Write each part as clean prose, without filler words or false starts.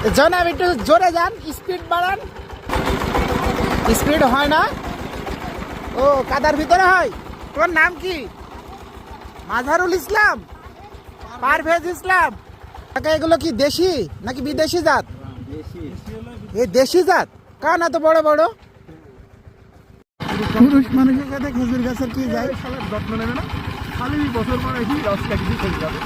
জনাব একটু জোরে যান, স্পিড বাড়ান। স্পিড হয় না। ও কাদার ভিতরে হয়। তোমার নাম কি? মাঝারুল ইসলাম, পারভেজ ইসলাম। কাকা এগুলো কি দেশি নাকি বিদেশি জাত? এই দেশি জাত। কান এত বড় বড়? পুরুষ মানুষের সাথে খেজুর গাছের কি যায়? যত্ন নেবে না, খালি বছর পরে কি রস কাটি চলে যাবে।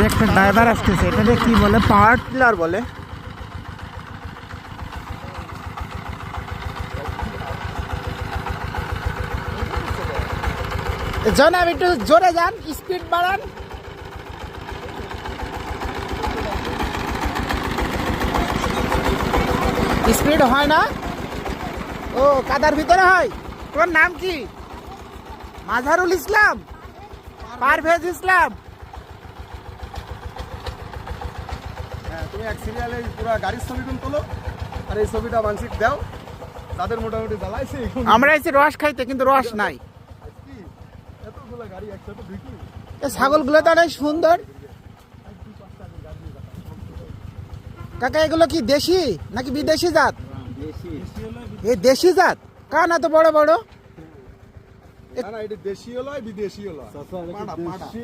একটা ড্রাইভার আসতেছে, এটাকে কি বলে? পাওয়ার টিলার বলে। জনাব একটু জোরে যান, স্পিড বাড়ান। স্পিড হয় না। ও কাদার ভিতরে হয়। তোমার নাম কি? মাঝারুল ইসলাম, পারভেজ ইসলাম। হ্যাঁ, তুমি এক সিরিয়ালে পুরো গাড়ির ছবি তোলো, আর এই ছবিটা মানসিক দাও তাদের মোটামুটি জ্বালাইছে। আমরা এসে রস খাইতে, কিন্তু রস নাই। কি এতগুলো গাড়ি একসাথে ঢুকি? ছাগলগুলো তো অনেক সুন্দর। কাকা এগুলো কি দেশি নাকি বিদেশি জাত? এই দেশি জাত। কান এত বড় বড়? না, এটা দেশি হলো বিদেশি হলো। না বিদেশি